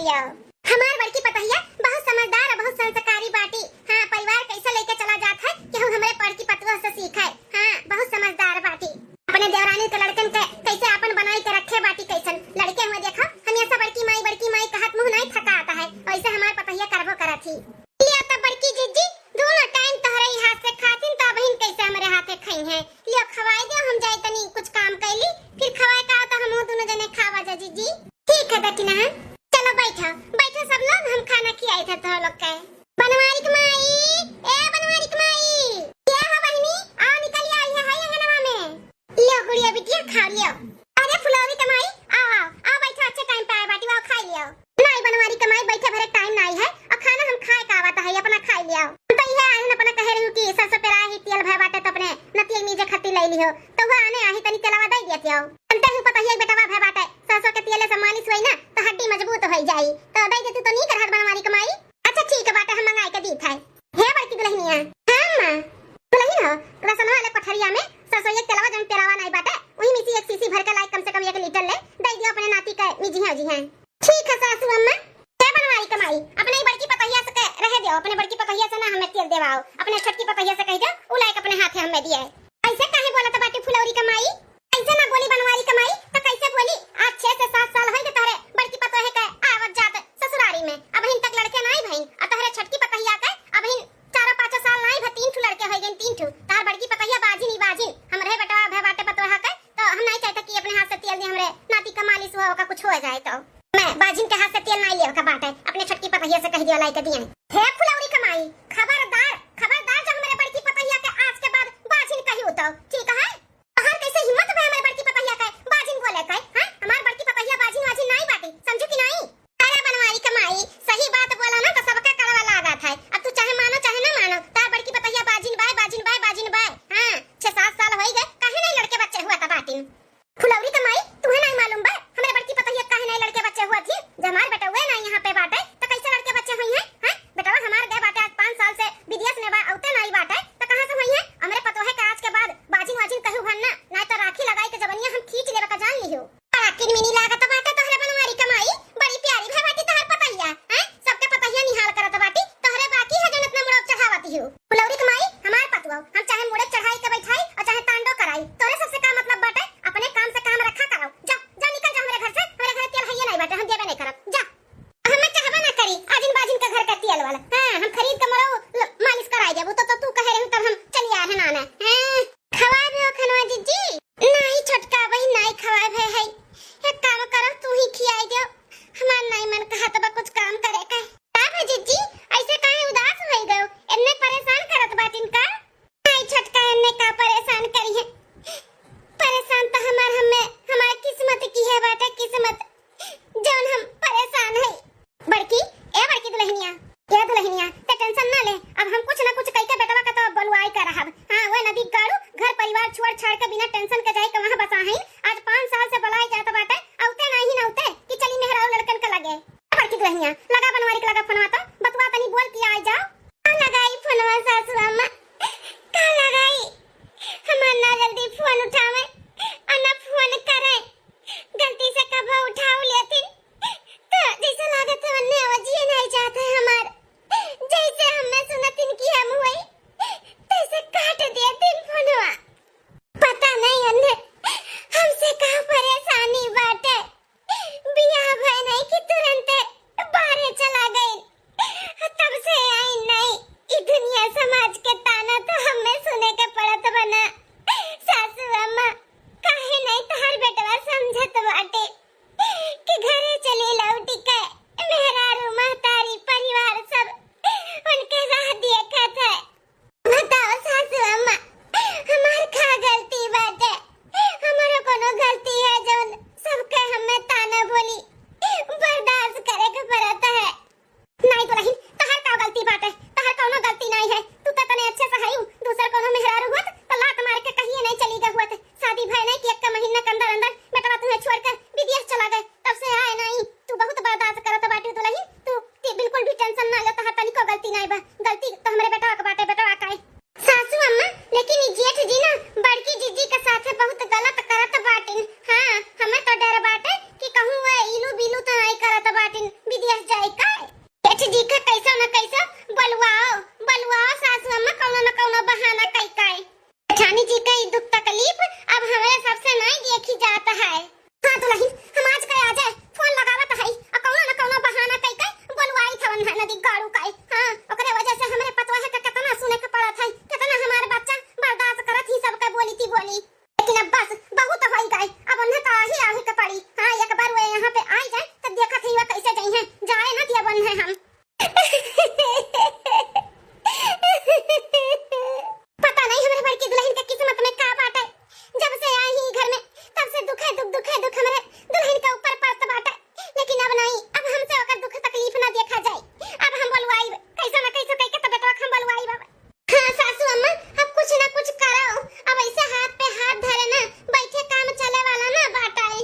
लियो। हमार बड़की पतहिया बहुत समझदार और बहुत संस्कारी बाटी। हां, परिवार कैसे लेके चला जात है कि हम हमरे बड़की पतुआ से सीखे। हां, बहुत समझदार बाटी। अपने देवरानी के लड़कन के कैसे अपन बनाई के रखे बाटी। कैसन लड़के हुए देखा हमेशा बड़की माई कहत मुंह नहीं थका आता है, वैसे हमार पतहिया करबो करत थी। लिया तब बड़की जीजी दोनों टाइम तोहरे ही हाथ से खातिन तो बहिन कैसे हमरे हाथे खाई है। लियो खवाई दो, हम जाए तनी कुछ काम कैली फिर खवाए का तो हम दोनों जने खावा जा जीजी। ठीक है बेटी ना, चलो बैठो बैठो सब लोग, हम खाना खियाए थे तो लोग के। बनवारी की माई, ए बनवारी की माई, क्या हो बहनी, आओ निकल आई है अंगनवा में। लियो गुड़िया बिटिया खा लियो। अरे फुलौरी की माई आओ आओ बैठो, अच्छे टाइम पे आए बाटी, आओ खा लियो। नहीं बनवारी की माई बैठे भरे टाइम नहीं है और खाना हम खाए का आवत है, अपना खा लियो। तो ये आइन अपना कह रही हूं कि सरसों पेरा ही तेल भय बाटे तो अपने नतिया मीजे खत्ती ले लियो, तो वो आने आही तनी तेलवा दे दिया थियो। अंते ही पता है बेटावा भय बाटे सरसों के तेल से मालिश होई ना तो हड्डी मजबूत हो जाई, तो दे देती तो नहीं करहत बनवारी की माई। अच्छा ठीक है बाटे, हम मंगाई के दी था। हे बड़की दुल्हनिया, हां मां दुल्हन हो रसनवा वाले पठरिया में सरसों एक तेलवा जन पेरावा नहीं बाटे, वही मिसी एक सीसी भर के लाई कम से कम 1 लीटर ले दे दियो अपने नाती के मिजी है जी हैं। ठीक है सासू अम्मा। हे बनवारी की माई अपने ही बड़की पतहिया से रह दियो, अपने बड़की पतहिया से ना हमें तेल देवाओ, अपने छोटकी पतहिया से कह दो उ लाइक अपने हाथे हमें दिए। ऐसे काहे बोलत बाटी फुलौरी की माई, ऐसे ना बोली बनवारी की माई तो कैसे बोली। आज 6 से 7 साल होई तारे बड़की पतोहे के आवत जात ससुरारी में, अब हिन तक लड़के नहीं भइन और तारे छोटकी पतहिया के अब हिन 4-5 साल नहीं भ 3 ठू लड़के होई गइन 3 ठू। तार बड़की पतहिया बाजिन ही बाजिन हमरे बेटा भे बाटे पतोहा के, तो हम नहीं चाहते कि अपने हाथ से तेल दे हमरे नाती का मालिश हो का कुछ हो जाए, तो मैं बाजिन के हाथ से तेल नहीं लियो का बाटे, अपने छोटकी पतहिया से कह दियो लाई के दिए। हे फुलौरी की माई खबरदार खबरदार, जब मेरे बड़की पतहिया के आज के बाद बाजिन कहियो तो ठीक है। तोहर कैसे हिम्मत है हमारे बड़की पतहिया के बाजिन बोले के? हां हमार बड़की पतहिया बाजिन वाजिन नहीं बाटी, समझू कि नहीं? अरे बनवारी की माई सही बात बोला ना तो सबके कड़वा लागत है, अब तू चाहे मानो चाहे ना मानो तार बड़की पतहिया बाजिन बाय बाजिन बाय बाजिन बाय। हां 6-7 साल होई गए काहे नहीं लड़के बच्चे हुआ था बाटी। फुलौरी की माई तुम्हें नहीं मालूम बा हमारे बड़की पतहिया काहे नहीं लड़के बच्चे हुआ थी? जब हमारे बेटा हुए ना यहाँ पे बाटे तो कैसे लड़के बच्चे हुई हैं? हां बेटा हमारे गए बाटे आज 5 साल से विदेश में बा औते नहीं बाटे तो कहां से हुई हैं? हमरे पतोहे के आज के बाद बाजिन वाजिन कहू भन्ना ना तो राखी लगाई के जवनिया हम खींच लेबे का जान लियो। आखिर मिनी लागत बाटे तोहरे बनवारी की माई, बड़ी प्यारी भे बाटी तोहर पतहिया। हां सबके पतहिया निहाल करत बाटी, तोहरे बाकी है जन अपना मुड़क चढ़ावती हो। फुलौरी की माई हमार पतवा हम चाहे मुड़क चढ़ाई के बैठाई और चाहे तांडो कराई, तोरे सबसे का मतलब बाटे? अपने काम से काम रखा करो, जा जा निकल जा हमरे घर से, हमरे घर तेल है नहीं बाटे, हम देबे नहीं करब जा। हम चाहबे ना करी आजिन बाजिन के घर का तेल वाला। हां हम खरीद के मरो मालिश कराई देबो तो तू कहे रही तब हम चली आ है नाना। हां खवाए भी खनवा जीजी नहीं छोटका वही नहीं खवाए भे है, एक काम करो तू ही खियाई दो, हमार नहीं मन कहा तो कुछ काम करे का का जीजी ऐसे काहे उदास होई गयो? इतने परेशान करत बाटिन का? नहीं छोटका इन्ने का परेशान करी है, परेशान तो हमार किस्मत की है बेटा, किस्मत जौन हम परेशान है। बड़की बड़की दुल्हनिया ये दुल्हनिया ते टेंशन ना ले, अब हम कुछ ना कुछ कई के बेटवा का तो बलुआई कर रहब। हां वो नदी गाड़ू घर परिवार छोड़ छाड़ के बिना टेंशन के जाए के वहां बसा है। आज 5 साल से बलाई जात बाटे औते नहीं न औते कि चली मेहराऊ लड़कन के लगे। बड़की दुल्हनिया लगा बनवारी के लगा फोनवा तो बतवा तनी बोल के आ जाओ। लगाई फोनवा सासू अम्मा का लगाई, हमार ना जल्दी फोन उठावे और ना फोन करे, गलती से कब उठाओ लेती तो जैसे लागत है वन्ने आवाज़ नहीं चाहते हमार, जैसे हमें सुनतिन की हम हुई तैसे काट देती फोनवा। पता नहीं अन्ने हम दुल्हन अब बस बहुत हो गई, अब उन्हें तो ही आही के पड़ी। हाँ एक बार वो यहाँ पे आई जाए तो देखा थी वो कैसे जाई है, जाए ना दिया बन है हम। पता नहीं हमारे बड़की दुल्हन के किस्मत में का बात है, जब से आई ही घर में तब से दुख हमारे दुल्हन के ऊपर पड़त बाटे। लेकिन अब नहीं, अब हमसे ओकर दुख तकलीफ ना देखा जाए, अब हम बोलवाई कैसे ना कैसे कह के तो बेटा हम बोलवाई बाबा। हाँ सासू अम्मा अब कुछ ना कुछ करो, अब ऐसे हाथ पे हाथ धरे ना बैठे काम चले वाला ना बाटा है।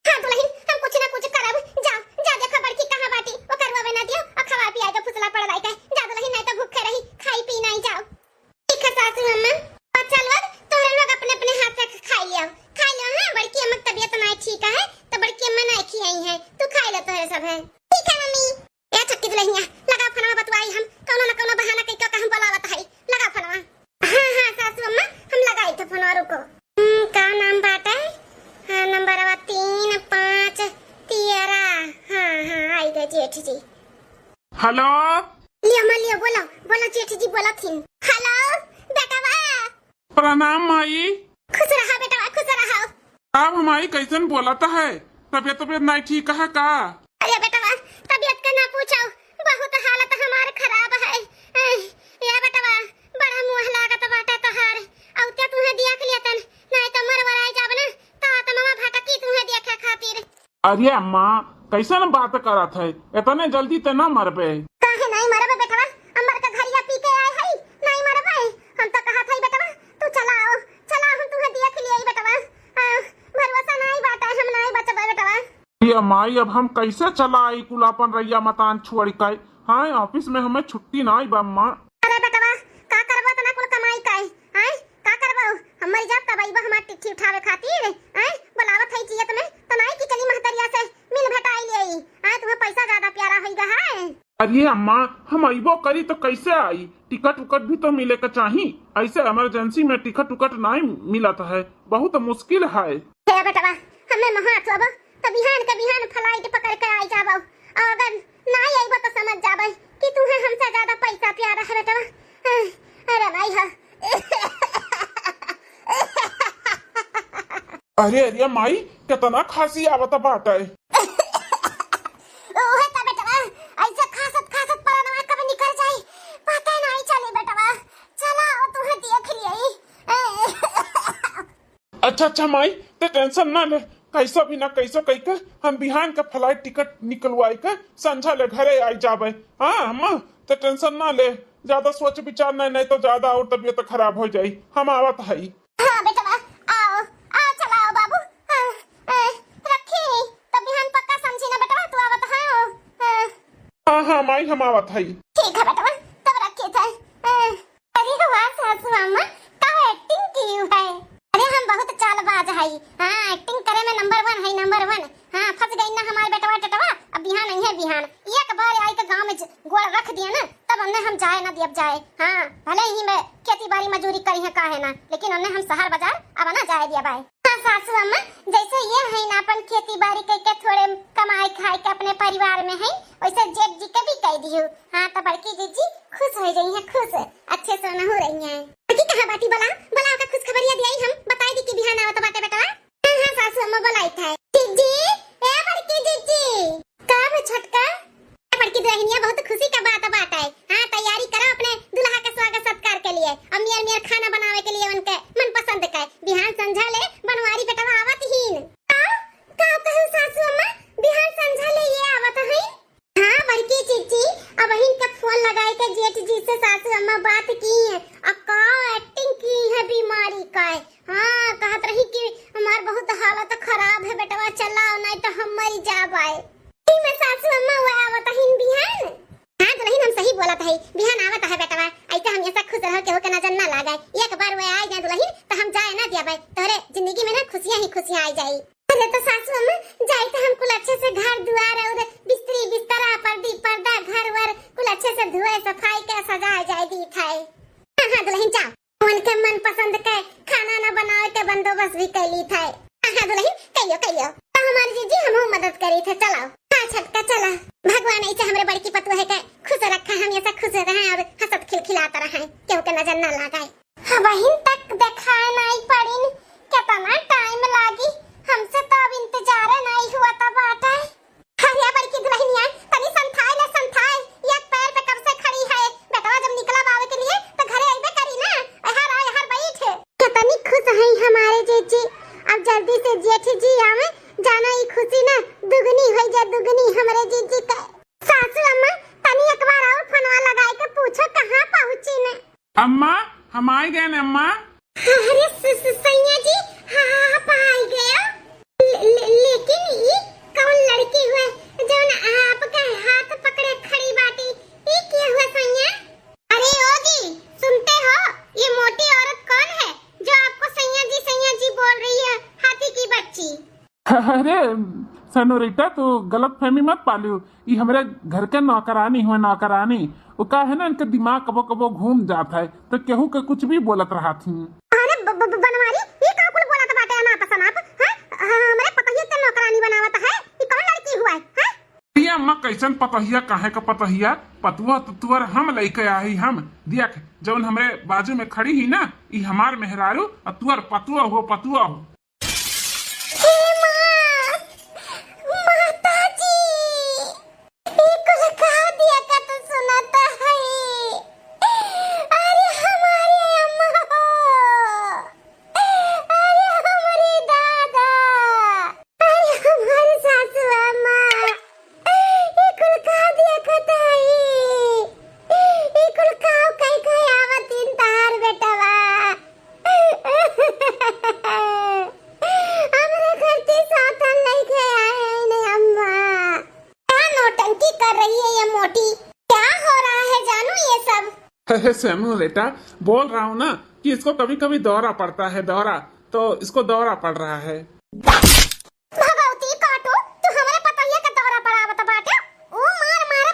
हाँ दुल्हन हम कुछ ना कुछ करब, जाओ जा देखो बड़की कहां बाटी, वो करवावे ना दियो और खवा पिया के फुसला पड़ रही है। जा दुल्हन नहीं तो भूखे रही, खाई पी नहीं जाओ। ठीक है सासू अम्मा, चलवा तोरे लोग अपने अपने हाथ से खा लियो हां। बड़की अम्मा की तबीयत नहीं ठीक है तो बड़की अम्मा नहीं खियाई है, तू खा ले तोरे सब है। ठीक है मम्मी। या छक्की दुल्हनिया लगा फनवा बतवाई हम कोनो ना कोनो बहाना कह के हम बोलावत है, लगा फनवा। हां सासू अम्मा हम लगाई थे फनवा, रुको। का नाम बाटा है? हां नंबर 3 5 13। हां आई गए जेठ जी। हेलो लियो बोलो बोलो जेठ जी बोला थी। हेलो बेटा बा प्रणाम माई। खुश रहा बेटा खुश रहा। अब हमारी कैसन बोलता है, तबियत नहीं ठीक है का? अरे बेटा तबियत का ना पूछो, बहुत हालत हमार खराब है। या बेटा बड़ा मुंह लागत बाटे तोहार, औ क्या तुम्हें देख लिया तन नहीं तो मर वराई जाब ना तो मामा भटकी तुम्हें देखे खातिर। अरे अम्मा कैसन बात करत है, इतने जल्दी तो ना मरबे। काहे नहीं मरबे बेटा, अमर का घरिया पी के आए है, नहीं मरबे। हम तो कहा था बेटा तू चलाओ हम तुम्हें देख लिए बेटा, भरोसा नहीं बाटा हम नहीं बचबे बेटा। ये माई अब हम कैसे चलाई कुलापन रैया मतान छोड़ के? हाँ ऑफिस में हमें छुट्टी ना आई बम्मा। अरे बेटा का करबो तना कुल कमाई काई हैं, का करबो हम मर जाब तब आइबो हमार चिट्ठी उठावे खातिर हैं, बुलावत है जियत में तो नहीं कि चली महतरिया से मिल भेटाई ले आई हैं, तुम्हें पैसा ज्यादा प्यारा होइगा है। अरे अम्मा हम आइबो करी तो कैसे आई, टिकट उकट भी तो मिले का चाहिए, ऐसे इमरजेंसी में टिकट उकट नहीं मिलता है, बहुत मुश्किल है। हे बेटा हमें महात अब तो बिहान फ्लाइट पकड़ के आई जाबो, अगर नहीं आइबो तो समझ जाबे कि तुम्हें हमसे ज्यादा पैसा प्यारा है बेटा। अरे भाई है। अरे माई कितना खांसी आवत बाटे। ओहे ता बेटा ऐसे खासत परनवा कब निकल जाए पता नहीं चले बेटा, चला तुम्हें देख लिए। अच्छा माई तो टेंशन ना ले, कैसा भी ना कैसा कह के हम बिहान का फ्लाइट टिकट निकलवाई के संझा ले घरे आई जाबे। हाँ अम्मा तो टेंशन ना ले, ज्यादा सोच विचार नहीं तो ज्यादा और तबीयत खराब हो जाई, हम आवत है। हाँ बेटा आओ चलाओ बाबू। रखी तो बिहान पक्का समझी ना बेटा तू आवत है। हाँ माई हम आवत है। ठीक है बेटा तब रखे थे। अरे वाह सासू अम्मा का एक्टिंग की है, अरे हम बहुत चालबाज है। हाँ एक्टिंग करे में नंबर 1 है। हाँ फंस गई ना हमारे बेटवा टटवा, अब बिहान नहीं है बिहान एक बार आई के गांव में गोड़ रख दिया ना तब उन्हें हम जाए ना दियब जाए। हाँ भले ही मैं खेती बाड़ी मजदूरी करी है काहे ना, लेकिन उन्हें हम शहर बाजार अब ना जाए दिया भाई। हाँ सासू अम्मा जैसे ये है ना अपन खेती बाड़ी करके थोड़े कमाई खाई के अपने परिवार में है, वैसे जेठ जी के भी कह दियो। हाँ तो बड़की जीजी खुश हो रही है, खुश अच्छे से ना हो रही है। कहा बाटी बोला का खुश खबरिया दिया हम बताई दी कि बिहान आवत बाटे बेटा। हां सासू अम्मा बोलाई था। जीजी ए बड़की जीजी कब छटका बड़की दुल्हनिया बहुत खुशी का बात है। हां तैयारी करो अपने दुल्हा के स्वागत सत्कार के लिए, अम्मी खाना बनावे के लिए उनके मनपसंद का बिहान संझा ले बनवारी बेटा आवत हीन। का कहू सासू अम्मा बिहान संझा ले ये आवत है। हां बड़की जीजी अब इनके फोन लगाए के जेठ जी से सासू अम्मा बात की है, अका एक्टिंग की है बीमारी का। हाँ कहत रही कि हमार बहुत हालत खराब है बेटा, चलाओ नहीं तो हम मर जाबे। मैं सासू अम्मा वो आवत है बिहान। हाँ दुल्हन हम सही बोलत है, बिहान आवत है बेटा, ऐसे हम ऐसा खुश रह के हो के नजर ना लागे, एक बार वो आ जाए दुल्हन तो हम जाए ना दियाबे, तोरे जिंदगी में ना खुशियां ही खुशियां आ जाई। अरे तो सासू अम्मा जाए तो हम कुल अच्छे से घर दुआर और बिस्तरी बिस्तरा पर्दा घर वर कुल अच्छे से धोए सफाई के सजा जाए दी थाए। हां दुल्हन जाओ उनके मन पसंद के खाना ना बनाए के बंदोबस्त भी कैली थाए। हां दुल्हन कहियो तो हमारी जीजी हमहु मदद करी थे, चलाओ। हां छटका चला, भगवान ऐसे हमरे बड़की पतुआ है के खुश रखा, हम ऐसा खुश रहे और हंसत खिलखिलाता रहे, केहू के नजर ना लगाए। हां बहिन तक देखाए नहीं पड़िन कितना टाइम लागी, हमसे तो अब इंतजार नहीं हुआ था बाटा। हरिया बड़ी की दुल्हनिया तनी संथाई ले संथाई, एक पैर पे कब से खड़ी है। बेटवा जब निकला बावे के लिए तो घरे आइबे करी ना, हर बैठ। कितनी खुश है हमारे जीजी, अब जल्दी से जेठ जी आवे, जाना ही खुशी ना दुगनी हो जा दुगनी हमरे जीजी का। सासू अम्मा तनी एक बार और फोनवा लगाए के पूछो कहां पहुंची ने। अम्मा हम आ गए न अम्मा। अरे सैया जी हाँ पाई गया, लेकिन ये कौन लड़की हुए जो आपका हाथ पकड़े खड़ी बाटी, ये क्या हुआ सैया? अरे ओ जी सुनते हो, ये मोटी औरत कौन है जो आपको सैया जी बोल रही है, हाथी की बच्ची? अरे सनोरिटा तू गलत फहमी मत पालियो, ये हमारे घर के नौकरानी हुए नौकरानी। वो का है ना, इनके दिमाग कबो कबो घूम जाता है तो केहू के कुछ भी बोलत रहा थी। अरे बनवारी ये का कुल बोला बाटे ना पसंद आप हैं? हमरे पतहिया के नौकरानी बनावत है, ये कौन लड़की हुआ है? ये अम्मा कैसन पतहिया काहे का पतहिया, पतुआ तुअर हम लेके आई हम देख, जब हमरे बाजू में खड़ी ही ना, ये हमार मेहरारू और तुअर पतुआ हो पतुआ हो। सैमुअल बेटा बोल रहा हूँ ना कि इसको कभी कभी दौरा पड़ता है, दौरा तो इसको दौरा पड़ रहा है। भगवती काटो, तू हमारे पतहिया का दौरा पड़ा बता बाटे, वो मार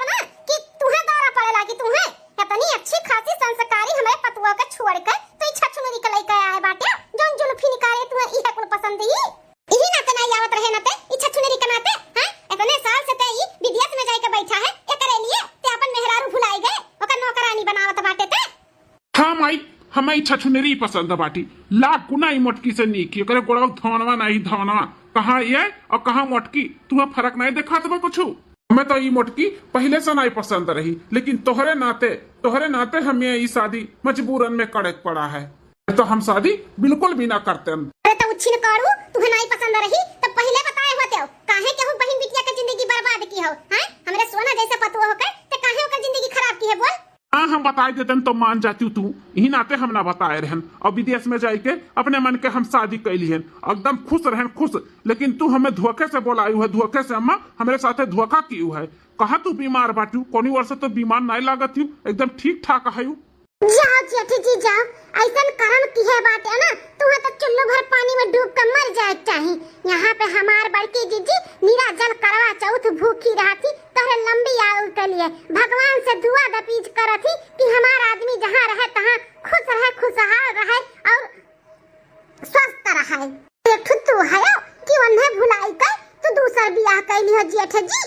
बना कि तुम्हें दौरा पड़े लागी। तुम्हें कितनी अच्छी खासी संस्कारी हमारे पतुआ का छोड़ कर तो इच्छा चुनु निकल के आया है बाटे, जोन जुल्फी निकाले तुम्हें इहे कुल पसंद ही यही ना तना आवत रहे ना ते इच्छा चुनु निकनाते हैं। इतने साल से ते विदेश में जाके बैठा है, एकरे लिए ते अपन मेहरारू भुलाई गए, ओकर नौकरानी बनावत बाटे ते। हाँ माई हमें छछुनेरी पसंद बाटी, लाख गुना ही मोटकी से नीकी, करे गोड़ा धौनवा नहीं धौनवा, कहाँ ये और कहाँ मोटकी, तुम्हें फर्क नहीं देखा तुम्हें कुछ। हमें तो ये मोटकी पहले से नहीं पसंद रही, लेकिन तोहरे नाते हमें ये शादी मजबूरन में करे पड़ा है, तो हम शादी बिल्कुल भी ना करते। अरे तो उच्छिन करू, तुम्हें नहीं पसंद रही तो पहले बताए होते हो, काहे के बहन बिटिया की जिंदगी बर्बाद की हो हैं? हमरे सोना जैसे पतुआ होकर ते काहे ओकर जिंदगी खराब की है बोल? हाँ हम बताए देते तो मान जाती तू, यही नाते हम ना बताए रहन, और विदेश में जाके अपने मन के हम शादी कैली है, एकदम खुश रहन खुश। लेकिन तू हमें धोखे से बोलाई है, धोखे से अम्मा हमारे साथे धोखा की है। कहा तू बीमार बाटू, कोनी वर्ष तो बीमार नहीं लागत हूँ, एकदम ठीक ठाक है। जाओ जेठी जी जाओ, ऐसन कर्म की है बात है ना, तुम्हें तो चुल्लू भर पानी में डूब कर मर जाए चाहिए। यहाँ पे हमार बड़की जीजी नीरा जल करवा चौथ भूखी रहा थी, तोहरे लंबी आयु के लिए भगवान से दुआ दपीज कर थी कि हमार आदमी जहाँ रहे तहाँ खुश रहे, खुशहाल रहे और स्वस्थ रहे। एक तू है कि उन्हें भुलाई कर तू दूसरा ब्याह कैली हो जेठ जी।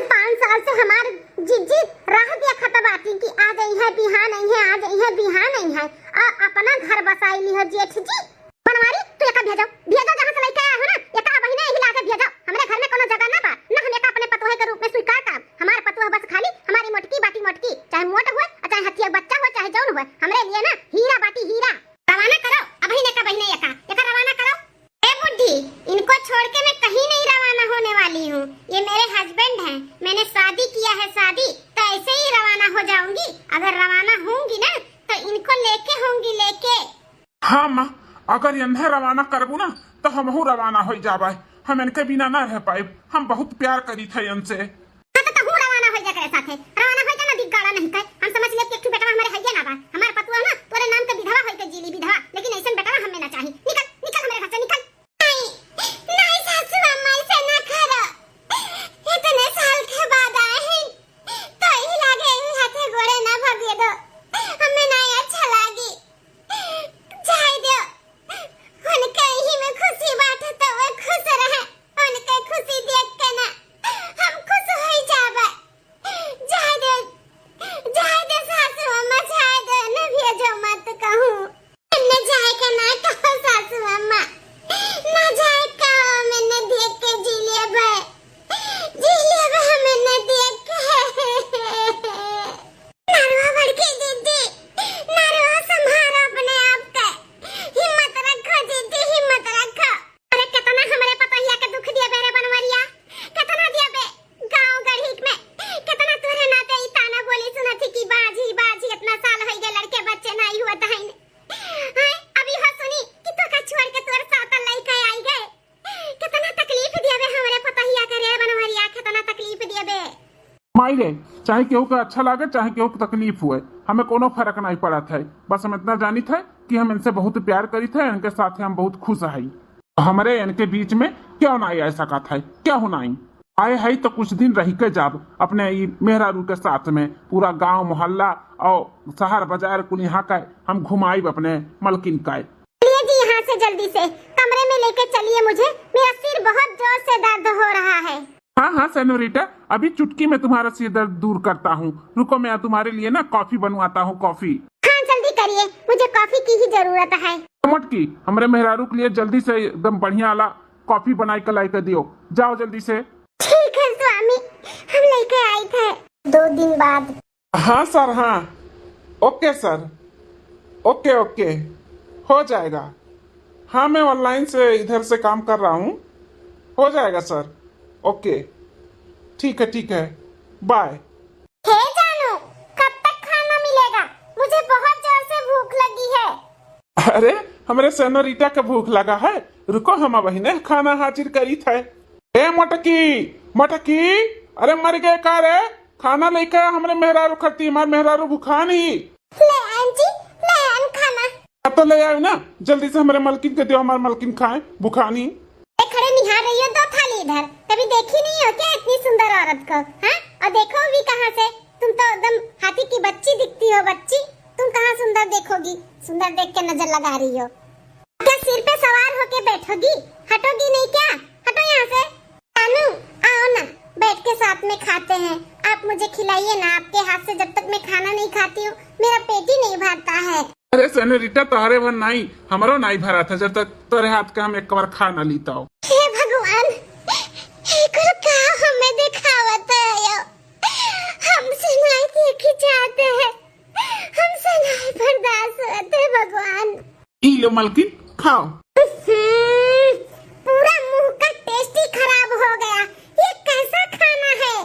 5 साल से हमार जीजी राह देखत बाटी कि आ गई है बिहान नहीं है, आ गई है बिहान नहीं है, और अपना घर बसाई ली हो जेठ जी। बनवारी तू एका भेजो जहां से लेके आया हो ना, एका बहिने ही लाके भेजो, हमरे घर में कोनो जगह ना बा ना, हम एका अपने पतोहे के रूप में स्वीकार करब। हमार पतोह बस खाली हमारी मोटकी बाटी मोटकी, चाहे मोट हुए चाहे हथिया बच्चा हो चाहे जौन हुए, हमरे लिए ना हीरा बाटी हीरा। रवाना करो अब ही का बहिने एका रवाना करो। ए बुड्ढी इनको छोड़ के मैं कहीं नहीं रवाना होने वाली हूँ, ये मेरे हस्बैंड हैं, मैंने शादी किया है, शादी तो ऐसे ही रवाना हो जाऊंगी। अगर रवाना होंगी ना तो इनको लेके होंगी लेके। हाँ माँ अगर इन्हें रवाना करबू ना तो हम रवाना हो जाबे, हम इनके बिना ना रह पाए, हम बहुत प्यार करी थे इनसे। तो रवाना हो जा करे साथे, रवाना हो जा ना दिगाड़ा नहीं कर, हम समझ लिए कि एक बेटा हमारे है ना बा, हमारे पतुआ ना तोरे नाम के विधवा होई के जीली विधवा, लेकिन ऐसन बेटा हमें ना चाहिए। निकल निकल हमारे घर से निकल। नहीं सासू अम्मा ऐसे ना करो, इतने साल के बाद आए हैं तो ही लागे हाथे गोड़े ना भगे दो, हमें नहीं अच्छा लागी, जाए दो। उनके ही में खुशी बात है तो वो खुश रहे, उनके खुशी देख के ना हम खुश हो जाबे। जाए दे सासू अम्मा, जाए दे, न भेजो मत कहूँ, न जाए के ना कहो सासू माई रे, चाहे केहू का अच्छा लागे चाहे केहू को तकलीफ हुए, हमें कोनो फर्क नहीं पड़ा था। बस हम इतना जानी थे कि हम इनसे बहुत प्यार करी थे, इनके साथ हम बहुत खुश है। हमारे इनके बीच में क्यों नहीं ऐसा का था, क्यों नहीं आए है तो कुछ दिन रह के जब अपने मेहरारू के साथ में पूरा गांव मोहल्ला और शहर बाजार कुल यहाँ का हम घुमाई अपने मलकिन का। चलिए जी यहाँ से जल्दी से कमरे में लेके चलिए, मुझे मेरा सिर बहुत जोर से दर्द हो रहा है। हाँ हाँ सेनोरिटा, अभी चुटकी में तुम्हारा सिर दर्द दूर करता हूँ। रुको मैं तुम्हारे लिए ना कॉफी बनवाता हूँ। कॉफी हाँ जल्दी करिए, मुझे कॉफी की ही जरूरत है। मटकी हमारे मेहरारू के लिए जल्दी से एकदम बढ़िया वाला कॉफी बनाई के लाई कर दियो, जाओ जल्दी से। ठीक है स्वामी, हम लेके आए थे 2 दिन बाद। हाँ सर, हाँ ओके सर, ओके ओके हो जाएगा। हाँ मैं ऑनलाइन से इधर से काम कर रहा हूँ, हो जाएगा सर। ओके ठीक है बाय। हे जानू, कब तक खाना मिलेगा? मुझे बहुत जोर से भूख लगी है। अरे हमारे सेनोरिटा के भूख लगा है, रुको हम बहिने खाना हाजिर करी थे। ए मटकी, अरे मर गए का रे, खाना लेकर हमारे मेहरारू खती, हमारे मेहरारू भूखा नहीं। ले आंटी, ले आन खाना। तो ले आयो ना, जल्दी से हमारे मलकिन के दियो, हमारे मलकिन खाए, भूखा नहीं। खड़े निहार रही हो 2 थाली इधर, कभी देखी नहीं हो क्या इतनी सुंदर औरत को? हाँ, और देखो भी कहाँ से, तुम तो एकदम हाथी की बच्ची दिखती हो। बच्ची तुम कहाँ सुंदर देखोगी, सुंदर देख के नजर लगा रही हो। क्या सिर पे सवार होके बैठोगी? हटोगी नहीं क्या? हटो यहाँ से। जानू आओ ना, बैठ के साथ में खाते हैं। आप मुझे खिलाइए ना, आपके हाथ से जब तक मैं खाना नहीं खाती हूँ मेरा पेट ही नहीं भरता है। अरे सेनोरिटा तोहरे भर नहीं, हमारो नहीं भरा था जब तक तोरे हाथ का हम एक बार खा ना लीता हो। हे भगवान, क्या हमें दिखावत है, हमसे नहीं देखी चाहते हैं, हमसे नहीं बर्दाश्त होते भगवान। ई लो मलकिन खाओ। पूरा मुंह का टेस्ट ही खराब हो गया, ये कैसा खाना है?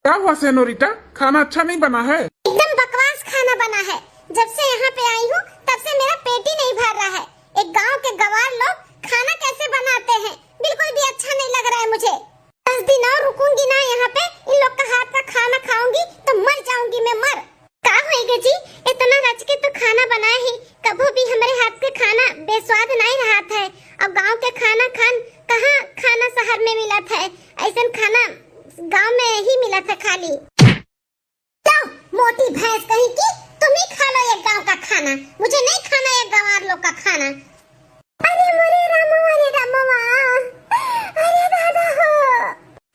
क्या हुआ सेनोरिटा, खाना अच्छा नहीं बना है? एकदम बकवास खाना बना है। जब से यहाँ पे आई हूँ तब से मेरा पेट ही नहीं भर रहा है। एक गांव के गवार लोग खाना कैसे बनाते हैं, बिल्कुल भी अच्छा नहीं लग रहा है मुझे। 10 दिन और रुकूंगी ना यहाँ पे, इन लोग का हाथ का खाना खाऊंगी तो मर जाऊंगी मैं, मर। क्या होएगा जी, इतना रच के तो खाना बनाए ही, कभी भी हमारे हाथ के खाना बेस्वाद नहीं रहा था। अब गांव के कहाँ खाना शहर में मिला था, ऐसा खाना गांव में ही मिला था खाली। तो मोटी भैंस कहीं की, तुम ही खा लो ये गांव का खाना, मुझे नहीं खाना ये गंवार लोग का खाना। अरे मोरे रामो, अरे रामो, अरे दादा हो।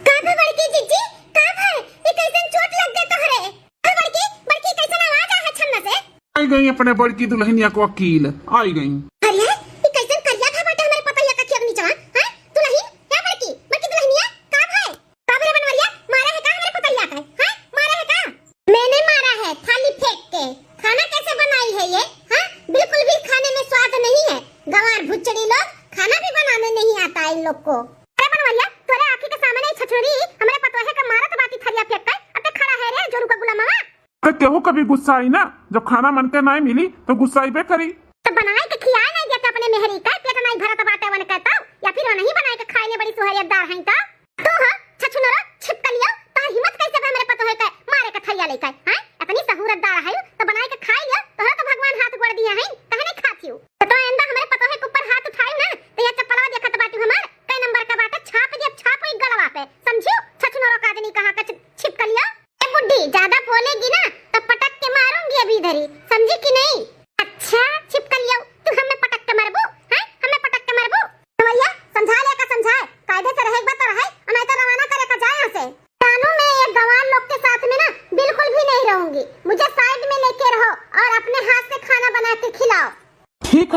का भे बड़की जीजी, का भे? ये कैसन चोट लग गई तोहरे? अरे बड़की कैसन आवाज आ है छन्ना से? आई गई अपने बड़की दुल्हनिया को अकील, आई गई। अरे ये कैसन करिया था बाटे हमारे पतैया का खेत नीचे, हैं? दुल्हन क्या बड़की दुल्हनिया का भे? का भे बनवरिया मारा है का हमारे पतैया का, हैं? मारा है का? मैंने मारा है थाली फेंक के। खाना कैसे बनाई है ये, हाँ? बिल्कुल भी खाने में स्वाद नहीं है। गंवार भुच्चड़ी लोग खाना भी बनाने नहीं आता इन लोग को। अरे बनवरिया, तोरे आंखी के सामने छछोरी हमारे पतोहे का मारत बाटी थरिया फेंक कर, अब तक खड़ा है रे जोरू का गुलामवा। तो केहू कभी गुस्सा आई ना, जब खाना मन के नहीं मिली तो गुस्सा आई बे करी। तो बनाए के खियाए नहीं देते अपने मेहरी का, पेट नहीं भरत बाटे वन कहता, या फिर वो नहीं बनाए के खाने बड़ी सुहरियतदार हैं ता? तू हो छछुनरा छिपकलियो, तार हिम्मत कैसे बे मेरे पतोहे का मारे का थरिया लेकर, हैं? इतनी सहूरतदार है तो बनाए के खाई लियो, तोहरा तो भगवान हाथ गोड़ दिया है, कहे नहीं खाती हूं। तो इंदा हमारे पतोहे के ऊपर हाथ उठाई ना तो ये चप्पलवा देखत बाटी हमार कई नंबर का बाटे, छाप दिया, छाप ई गलवा पे, समझियो? छछुनरा का आदमी कहां का छिपकलियो। ए बुड्ढी, ज्यादा बोलेगी ना तो पटक के मारूंगी अभी इधर ही, समझी कि नहीं? अच्छा छिपकलियो, तू हमें पटक के मारबू, हैं? हमें पटक के मारबू? भैया समझा ले का समझाए, कायदे से रहेगा तो रहे, नहीं तो रवाना करे का जाए यहां से। कानू में ये गंवार लोग के साथ में ना बिल्कुल भी नहीं रहूंगी, मुझे साइड में लेके रहो और अपने हाथ से खाना बना के खिलाओ।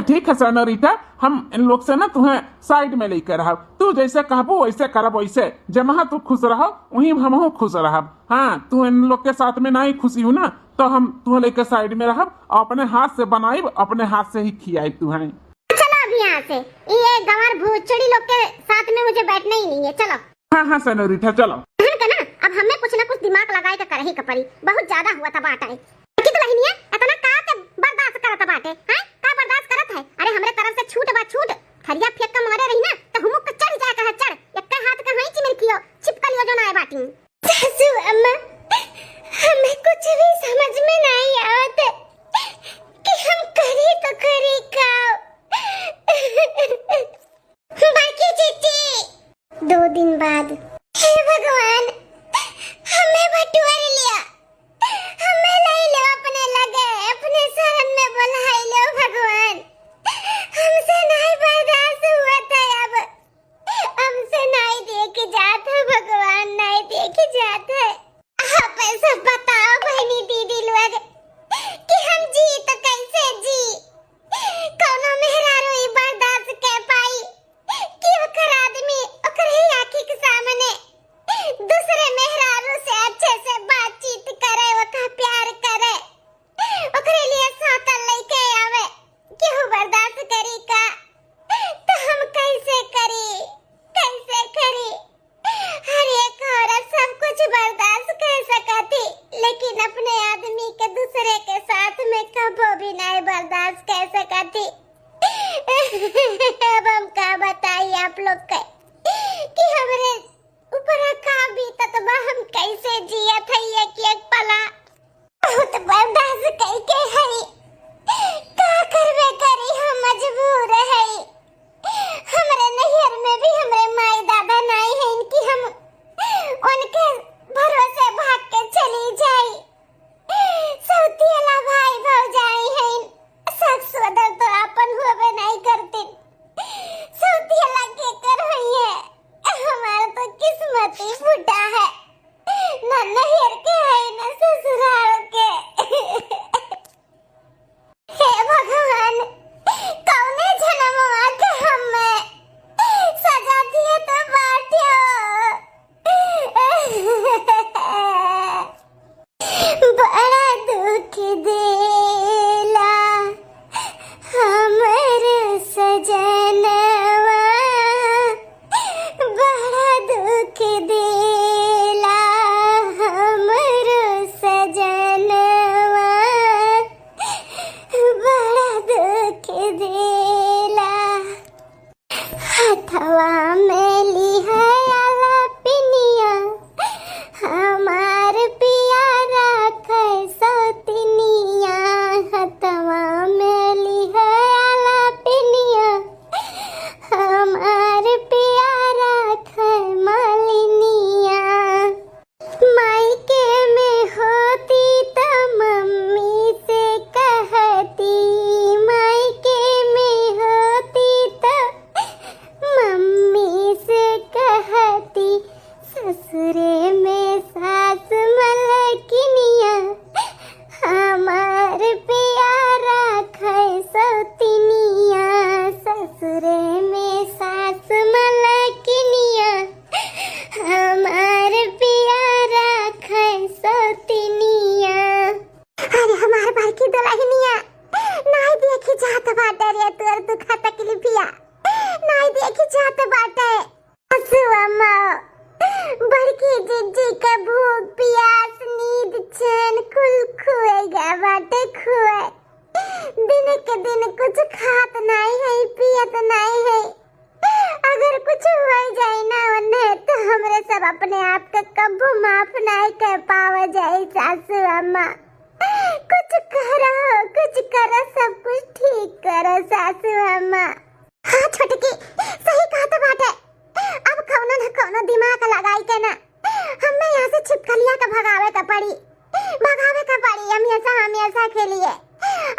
ठीक है सेनोरिटा, हम इन लोग से ना तुम्हें साइड में लेकर रहो, तू जैसे कहबो वैसे करब, वैसे जहाँ तू खुश रहो वहीं हम खुश रहब। हाँ तू इन लोग के साथ में नहीं खुशी हूँ ना तो हम तुम्हें लेकर साइड में रहब और अपने हाथ से बनाइब, अपने हाथ से ही खियाइब तुम्हें। चलो अभी यहाँ से, ये गंवार भूचड़ी लोग के साथ में मुझे बैठना ही नहीं है, चलो। हाँ सेनोरिटा चलो। ना अब हमें कुछ ना कुछ दिमाग लगाए कर ही कपड़ी, बहुत ज्यादा हुआ था बाटा है। कि तो लहनिया इतना का के बर्दाश्त करत बाटे, हैं? का बर्दाश्त करत है? अरे हमरे तरफ से छूट बा छूट, थरिया फेंक के मारे रही ना तो हम को चढ़ जाए कहा चढ़, एक हाथ का हई चिमन कियो छिपकलियो जो ना है बाटी। सासू अम्मा हथवा में लिहला पिनिया हमार पिया राखे सौतिनिया हथवा में लिहला पिनिया हमार पिया राखे मालिनिया मायके में होती तो मम्मी से कहती मायके में होती तो मम्मी से कहती ससुरे में सास मलकिनिया हमार पिया राखे सौतिनिया ससुरे में सास मलकिनिया हमार पिया राखे सौतिनिया। अरे हमार भाई की दुल्हनिया नहीं देखी जात बाटे रे तोर दुखा तकलीफिया नहीं देखी जात बाटे असुअम्मा बड़की जिज्जी का भूख प्यास नींद चैन कुल खुए गया बाटे खुए दिन के दिन कुछ खात नहीं है पियत नहीं है अगर कुछ हो जाए ना उन्हें तो हमरे सब अपने आप का कब्बू माफ नहीं कर पावा जाए सासू अम्मा कुछ करो सब कुछ ठीक करो सासू अम्मा। हाँ छोटकी सही कहा तो बात है अब कौनो न कौनो दिमाग लगाई के ना हमें यहाँ से छिपकलिया का भगावे का पड़ी हमेशा के लिए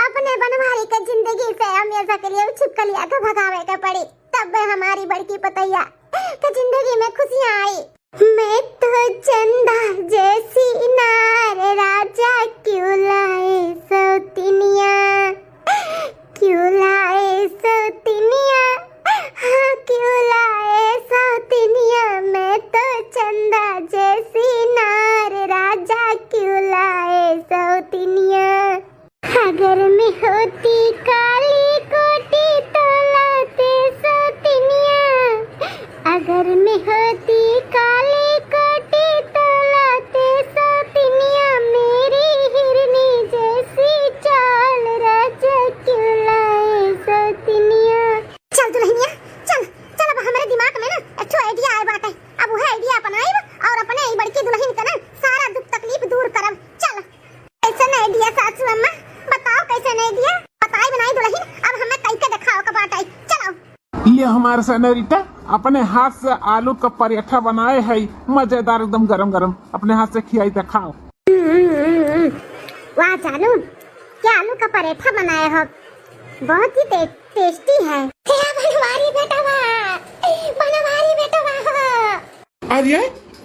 अपने बनवारी के जिंदगी से हमेशा के लिए छिपकलिया का भगावे का पड़ी तब हमारी बड़की पतैया के जिंदगी में खुशियाँ आई। मैं तो चंदा जैसी नार राजा क्यों लाए सौतिनिया क्यों लाए सौतिनिया हाँ क्यों लाए सौतिनिया मैं तो चंदा जैसी नार राजा क्यों लाए सौतिनिया अगर मैं होती काली कोटी तो लाते सौतिनिया अगर मैं होती काली कोटी तो लाते सौतिनिया मेरी हिरनी जैसी चाल राजा क्यों लाए सौतिनिया। चल दुल्हनिया चल चल अब हमारे दिमाग में ना अच्छा आइडिया आया बात है अब वह आइडिया अपनाएब और अपने बड़की दुल्हन का ना सारा दुख तकलीफ दूर करब। चल कैसे आइडिया सासू अम्मा बताओ कैसे आइडिया बताई बनाई दुल्हन अब हमें कई के दिखाओ का बात है। चलो ये हमारे सेनोरिटा अपने हाथ से आलू का पराठा बनाए है मजेदार एकदम गरम गरम अपने हाथ से खिलाई तो खाओ। वाह जानू क्या आलू का पराठा बनाए हो बहुत ही टेस्टी है। बनवारी बेटा वाह अरे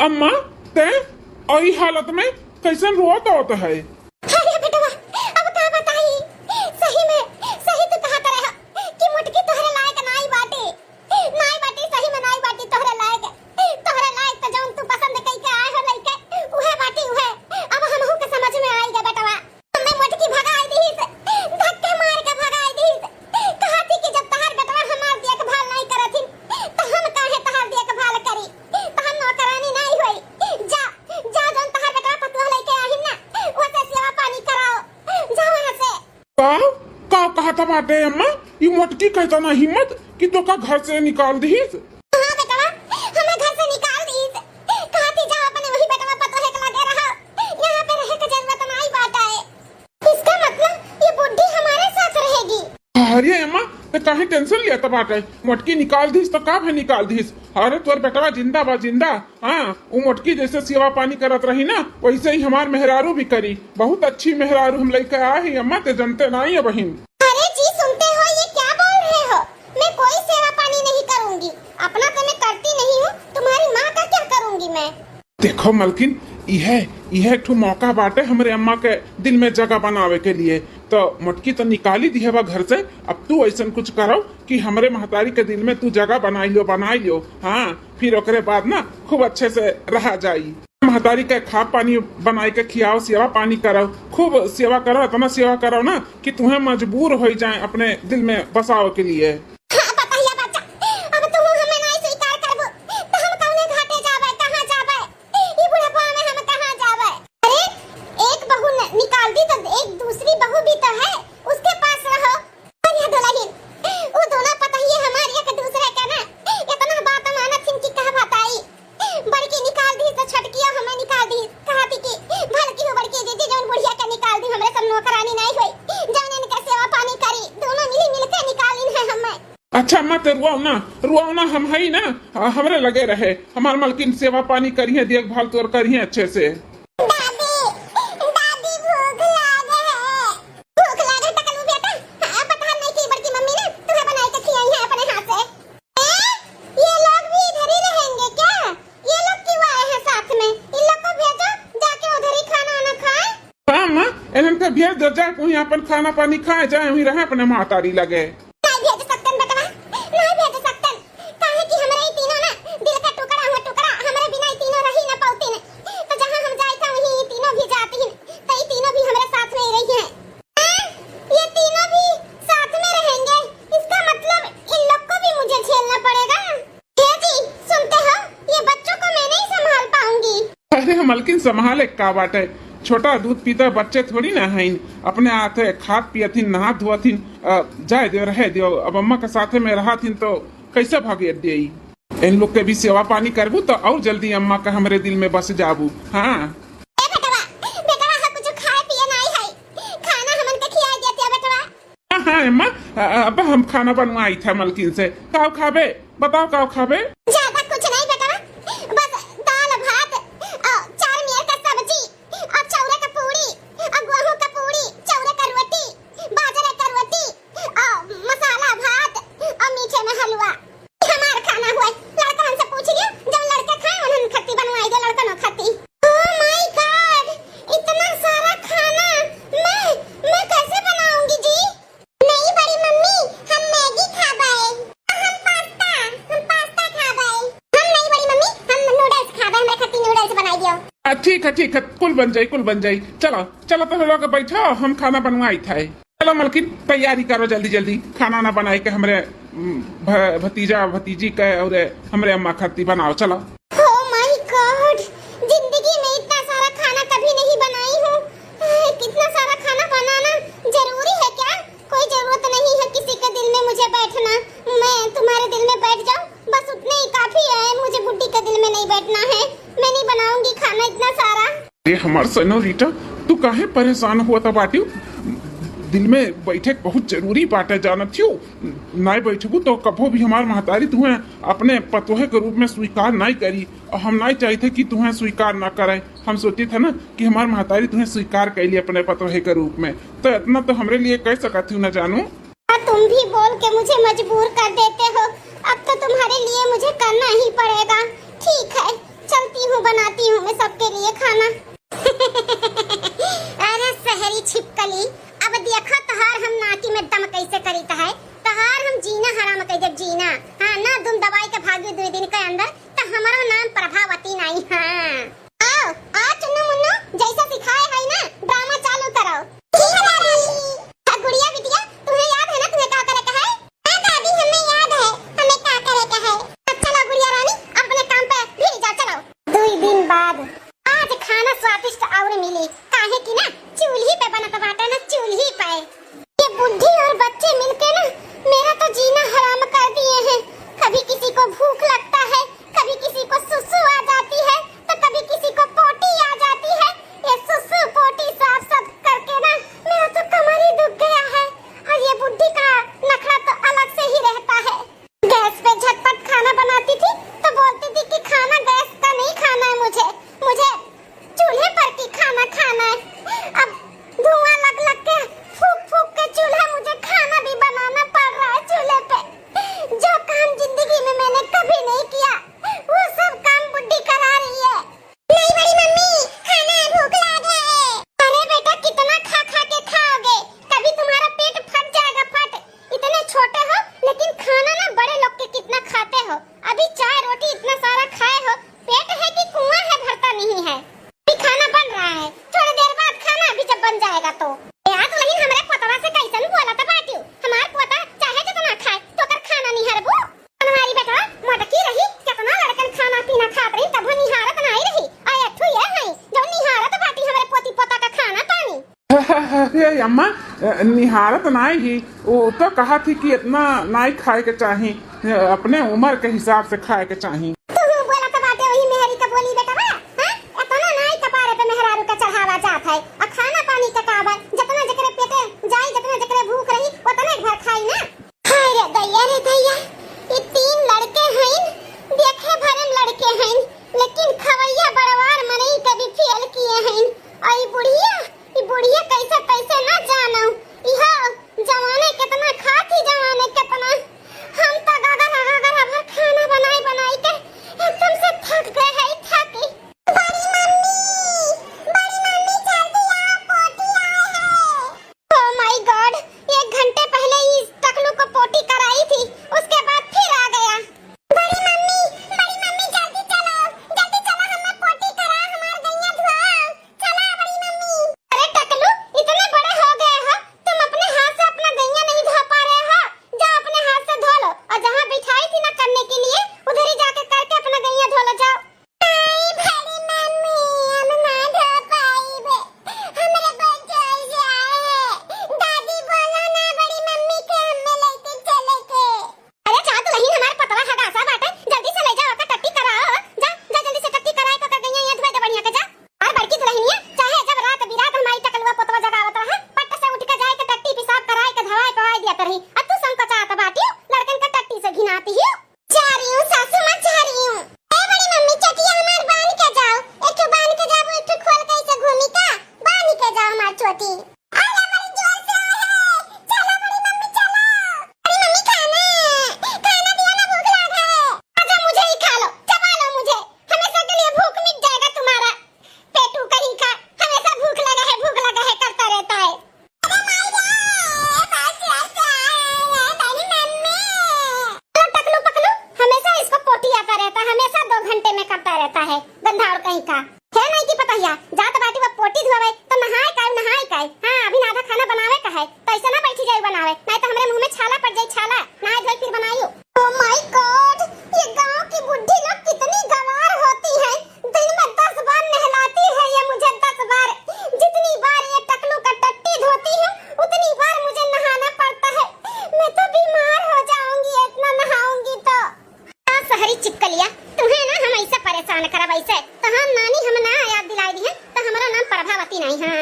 अम्मा ते और हालत में कैसे रोता होता है। अरे बेटा अब क्या बताई सही में सही तो कहा करे कि मुटकी तोहरे लायक नाई बाटी सही में नाई बाटी तोहरे लायक तो जौन तू पसंद कई के आए हो लइके उहे बाटी उहे अब हमहू के समझ में आई गे बेटवा हमें मुटकी भगाई दी धक्के मार के भगाई दी कहा थी कि जब तहार बेटवा हमार देखभाल नहीं करथिन तो हम काहे तहार देखभाल करी तो हम नौकरानी नहीं होई जा जौन तहार बेटवा पतवा लेके आहिन ना ओसे सेवा पानी कराओ जा वहां से। का कहता बाटे अम्मा ये मोटकी कहता ना हिम्मत कि तो का घर से निकाल दी। हाँ बेटवा हमें घर से निकाल दी कहती जा अपने वही बेटवा पतवा के लगे रहा यहाँ पे रहे की जरूरत नहीं बात है इसका मतलब ये बुड्ढी हमारे साथ रहेगी। अरे अम्मा ते काहे टेंशन लिया बाटे मोटकी निकाल दीस तो का भी निकाल दीस अरे तोर बेटवा जिंदा बा जिंदा हाँ वो मोटकी जैसे सेवा पानी करत रही ना वैसे ही हमार मेहरारू भी करी बहुत अच्छी मेहरारू हम लेकर आए ही अम्मा ते जनते नहीं है बहन। अरे जी सुनते हो ये क्या बोल रहे हो मैं कोई सेवा पानी नहीं करूंगी अपना तो मैं करती नहीं हूँ तुम्हारी माँ का क्या करूंगी मैं। देखो मलकिन यह एक ठो मौका बाटे हमरे अम्मा के दिल में जगह बनावे के लिए तो मोटकी तो निकाली दी है घर से अब तू ऐसा कुछ करो कि हमरे महतारी के दिल में तू जगह बनाई लियो हाँ फिर ओकरे बाद ना खूब अच्छे से रहा जाई महतारी के खा पानी बनाई के खियाओ सेवा पानी करो खूब सेवा करो इतना सेवा करो ना कि तुम्हें मजबूर हो जाए अपने दिल में बसाओ के लिए। अच्छा मत रुआओ ना, हम है ना, हमरे लगे रहे, हमार मलकिन सेवा पानी करिए, देखभाल तोर करिए अच्छे से। दादी दादी भूख लागे है, भूख लागे टकलू बेटा। हाँ, पता नहीं कि बड़की मम्मी ने तुम्हें बनाई के खिलाई है अपने हाथ से। ये लोग भी इधर ही रहेंगे क्या? ये लोग क्यों आए हैं साथ में? इन लोग को भेजो, जाके उधर ही खाना वाना खाए। हाँ माँ, इन्हें के भेज दो, जाए वहीं अपन खाना पानी खाए, जाए वहीं रहे अपने मातारी लगे। अरे मलकिन संभाले का बाटे, छोटा दूध पीता बच्चे थोड़ी ना है, अपने आते खाद पियथिन, नहा धोथिन, जाए दे रहे दियो। अब अम्मा के साथे में रहाथिन तो कैसे भागे दे। इन लोग के भी सेवा पानी करबू तो और जल्दी अम्मा का हमरे दिल में बस जाबू। हाँ हाँ अम्मा, अब हम खाना बनवाई था मलकिन से, काव खाबे बताओ, काव खाबे? ज्यादा कुछ नहीं बेटा, बस दाल भात और चार मिनट का सब्जी और चौरे का पूरी और गेहूं का पूरी, चौरे का रोटी, बाजरे का रोटी और मसाला भात और मीठे में हलवा। हमारा खाना हुआ। लड़का हमसे पूछ लिया, जब लड़के खाए उन्होंने खट्टी बनवाई दो, लड़का न खाती। ओह माय गॉड, इतना सारा खाना मैं कैसे बनाऊंगी जी? नहीं बड़ी मम्मी, हम मैगी खाबाए, हम पास्ता खाबाए। हम नहीं बड़ी मम्मी, हम नूडल्स खाबाए, मैं खट्टी नूडल्स बनाई दियो। ठीक है, कुल बन जाई। चलो तो लोग बैठो, हम खाना बनवाई था। चलो मलकिन तैयारी करो जल्दी, खाना ना बनाए के हमरे भतीजा भतीजी के और हमरे अम्मा खत्ती बनाओ। चलो। ओह माय गॉड, जिंदगी में इतना सारा खाना कभी नहीं बनाई हूँ। कितना सारा खाना बनाना जरूरी है क्या? कोई जरूरत नहीं है किसी के दिल में मुझे बैठना। मैं तुम्हारे दिल में बैठ जाऊं, बस उतने ही काफी है। मुझे बुड्ढी के दिल में नहीं बैठना है। मैं नहीं बनाऊंगी खाना इतना सारा। अरे हमार सनो रीटा, तू काहे परेशान हुआ था बाटी? दिल में बैठे बहुत जरूरी बात है, जानत थियो। नहीं बैठबू तो कभो भी हमार महतारी तुम्हें अपने पतोहे के रूप में स्वीकार नहीं करी, और हम नहीं चाहते कि तुम्हें स्वीकार ना करे। हम सोचे थे ना कि हमार महतारी तुम्हें स्वीकार कर ली अपने पतोहे के रूप में, तो इतना तो हमरे लिए कह सकती हूँ, न जानू। तुम भी बोल के मुझे मजबूर कर देते हो। अब तो तुम्हारे लिए मुझे करना ही पड़ेगा। ठीक है, चलती हूँ, बनाती हूँ मैं सबके लिए खाना। अरे शहरी छिपकली, अब देखो तहार हम नाटी में दम कैसे करीता है। तहार हम जीना हराम कह देब, जीना। हाँ ना, तुम दवाई के भागी 2 दिन के अंदर तो हमारा नाम प्रभावती नहीं। हाँ आओ चुन्नू मुन्नू, जैसा सिखाए है ना ड्रामा चालू करो। गुड़िया बिटिया, तुम्हें याद है ना तुम्हें क्या करे का है? हाँ दादी, हमें याद है हमें क्या करे का है। चलो गुड़िया रानी, अपने काम पे फिर जाओ। चलो। 2 दिन बाद आज खाना स्वादिष्ट और मिली, काहे की ना चूल्ही पे बनत बाटे ना, चूल्ही पे। ये बुढ़ी और बच्चे मिलके ना मेरा तो जीना हराम कर दिए हैं। कभी किसी को भूख लगता है, कभी किसी को सुसु आ जाती है, तो कभी किसी को पोटी आ जाती है। ये सुसु पोटी साफ करके ना मेरा तो कमर ही दुख गया है। और ये बुढ़ी का नखरा तो अलग से ही रहता है। गैस पे झटपट खाना बनाती थी तो बोलती थी कि खाना गैस का नहीं खाना है, मुझे चूल्हे पर की खाना खाना है। अब धुआं लग के फूक के चूल्हा, मुझे खाना भी बनाना पड़ रहा है चूल्हे पे। जो काम जिंदगी में मैंने कभी नहीं किया वो सब काम बुड्ढी करा रही है। नहीं बड़ी मम्मी, खाना है, भूख लगी है। अरे बेटा, कितना खा के खाओगे? कभी तुम्हारा पेट फट जाएगा, फट। इतने छोटे हो लेकिन खाना ना बड़े लोग के कितना खाते हो। अभी चाय रोटी इतना सारा खाए हो, पेट है कि कुआं है भरता नहीं है। अभी खाना बन रहा है, थोड़ी देर बाद खाना अभी जब बन जाएगा तो। यार तो लेकिन हमारे पोतवा से कैसन बोला था बाटियो, हमार पोता चाहे जितना खाए तो कर खाना नहीं हरबू। हमारी बेटा मटकी रही, कितना लड़कन खाना पीना खात रही, तब निहारत नहीं रही। आया ठू ये है जो निहारत बाटी हमारे पोती पोता का खाना पानी। अरे अम्मा, निहारत नहीं ही, वो तो कहा थी कि इतना नहीं खाए के चाहिए, अपने उम्र के हिसाब से खाए के चाहिए। तू बोला था बाटे वही मेहरी का बोली बेटा बा। हां, इतना नहीं कपारे पे मेहरारू का चढ़ावा जात है। और खाना पानी का काबा जितना जकरे पेटे जाई, जितना जकरे भूख रही उतना घर खाई ना। हाय रे दैया, रहता है, हमेशा 2 घंटे में करता रहता है, गंधा और कहीं का है नहीं की पता हिया। जात बाटी वो पोटी धोवे तो नहाए का। हां अभी आधा खाना बनावे का है, तो ऐसा ना बैठी जाए बनावे, नहीं तो हमरे मुंह में छाला पड़ जाए, छाला नहाए धोए फिर बनाइयो। ओ माय गॉड, ये गांव की बुढ़ी लोग कितनी गंवार होती है, दिन में 10 बार नहलाती है ये मुझे, 10 बार। जितनी बार ये टकलू का टट्टी धोती है उतनी बार मुझे नहाना पड़ता है। मैं तो बीमार हो जाऊंगी इतना नहाऊंगी तो। शहरी चिपकलिया, तुम्हें ना हम ऐसे परेशान करब ऐसे, तो हम नानी हम ना याद दिलाई दी है, तो हमारा नाम प्रभावती नहीं है।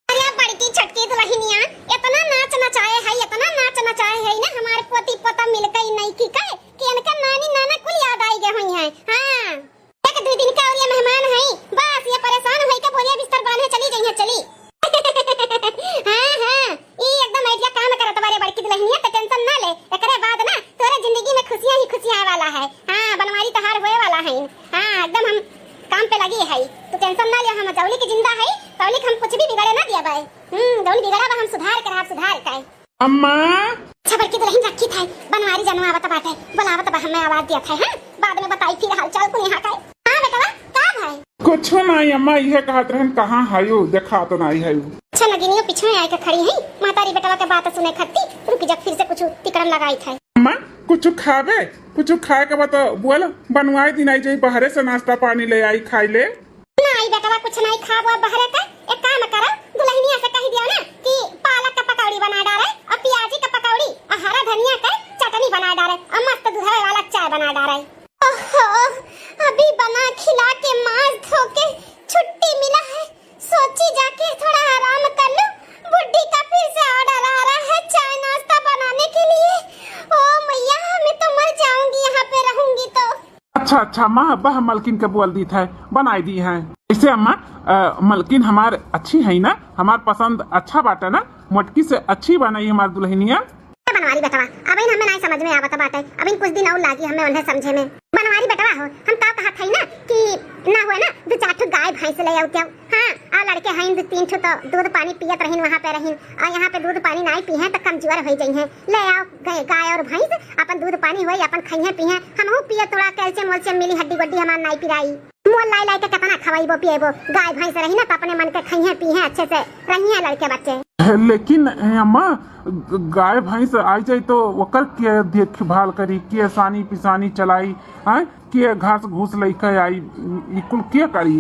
अरे बड़की छटकी दुल्हनिया इतना नाच नचाए है, इतना नाच नचाए है ना, हमारे पोती पोता मिल गई नहीं की कहे कि इनका नानी नाना कुल याद आई गए हुई है। हां 1-2 दिन का और ये मेहमान है, बस ये परेशान होई के बोलिए बिस्तर बांधे चली जाइए चली। हां ये एकदम आइडिया काम करत बारे बड़की दुल्हनिया, तो टेंशन ना ले, एकरे बाद ना तोरे जिंदगी में खुशियां ही खुशियां आए वाला है। हां बनवारी तहार होए वाला है। हां एकदम हम काम पे लगी है, तो टेंशन ना ले, हम जौली की जिंदा है, तौली हम कुछ भी बिगाड़े ना दिया भाई। जौली बिगड़ा बा हम सुधार के अम्मा अच्छा बड़की दुल्हन रखी था, बनवारी जनवावत बाटे, बुलावत बा, हमें आवाज दिया था। हां बाद में बताई फिर हालचाल को यहाँ का। हां बेटा का भाई कुछ नहीं अम्मा, यह कहत रहन कहाँ हायो, देखा तो नहीं हायो। अच्छा नगिनियो पीछे आए के खड़ी है, मातारी बेटवा के बात सुने खत्ती, रुक जा फिर से कुछ तिकड़म लगाई था। अम्मा कुछ खावे, कुछ खाए के बता बोल, बनवाई दी नहीं जाई, बाहरे से नाश्ता पानी ले आई खाई ले। नहीं बेटवा कुछ नहीं खाबो बाहरे का, एक काम करो दुल्हनिया से कह दियो ना कि पालक का पकौड़ी बना डाले और प्याजी का पकौड़ी और हरा धनिया का चटनी बना डाले और मस्त दूध वाला चाय बना डाले। ओहो अभी बना खिला के मांस धो के छुट्टी मिला है, सोची जाके थोड़ा आराम कर लूं। बुड्ढी का फिर से ऑर्डर आ रहा है चाय नाश्ता बनाने के लिए। ओ मैया मैं तो मर जाऊंगी यहाँ पे रहूंगी तो। अच्छा माँ अब्बा हम मलकिन के बोल दी था बनाई दी है। इसे अम्मा मलकिन हमार अच्छी है ना, हमार पसंद अच्छा बाटा ना, मोटकी से अच्छी बनाई हमार दुल्हनिया। बनवारी बेटवा अब इन हमें नहीं समझ में आवत बाटे, अब इन कुछ दिन और लागी हमें उन्हें समझे में। बनवारी बेटवा हो हम का कहा था ना कि ना हुआ ना 2-4 ठो गाय भैंस ले आउते। हां आ लड़के हैं 2-3 ठो तो दूध पानी पियत रहिन वहां पे रहिन, और यहां पे दूध पानी नहीं पी है तो कमजोर हो जाई है। ले आओ गाय और भैंस, अपन दूध पानी होई अपन खइहे पीहे, हमहु पिए, थोड़ा कैल्शियम वैल्शियम मिली, हड्डी गड्डी हमार नहीं पिराई। मोल लाई के कितना खवाइबो पिएबो, गाय भैंस रही ना तो अपने मन के खइहे पीहे अच्छे से रहिए लड़के बच्चे। लेकिन अम्मा गाय भैंस आई जाए तो ओकर के देखभाल करी, के सानी पिसानी चलाई, के घास घूस लेके आई, कुल के करी